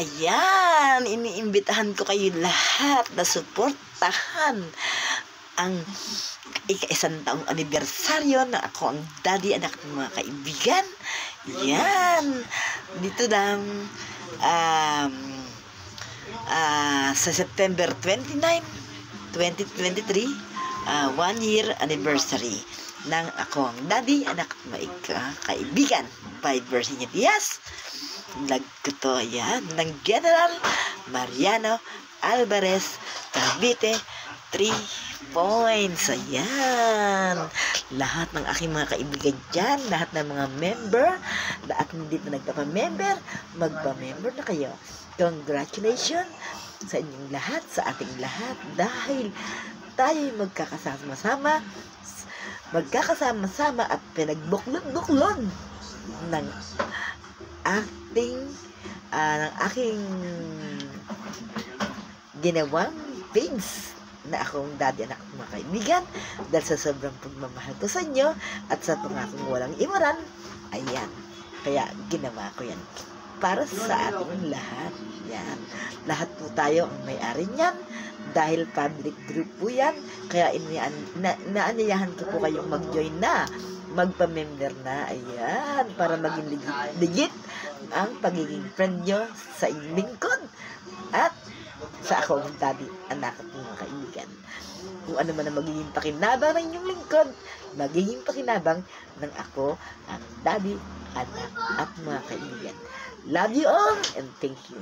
Ayan, iniimbitahan ko kayo lahat na suportahan ang ika-1 taong anibersaryo na ako ang daddy anak ng mga kaibigan. Yan, dito lang sa September 29, 2023, 1 year anniversary ng ako ang daddy anak ng mga kaibigan by Virginia Diaz. Vlog ko to, yan, ng General Mariano Alvarez Cavite 3 points. Ayan, lahat ng aking mga kaibigan dyan, lahat ng mga member, lahat hindi na nagpapa-member, magpa-member na kayo. Congratulations sa inyong lahat, sa ating lahat, dahil tayo'y magkakasama-sama at pinagbuklod-buklod ng aking ginawang page na akong daddy anak ng mga kaibigan, dahil sa sobrang pagmamahal ko sa inyo at sa pangakong walang iwanan. Ayan, kaya ginawa ko yan para sa ating lahat. Yan, lahat po tayo ang may-ari niyan dahil public group po yan. Kaya inaanyayahan ko po kayong mag-join na, magpa-member na. Ayan, para maging legit ang pagiging friend nyo sa inyong lingkod at sa ako ang daddy anak at mga kaibigan. Kung ano man ang magiging pakinabang ng inyong lingkod, magiging pakinabang ng ako ang daddy anak at mga kaibigan. Love you all and thank you.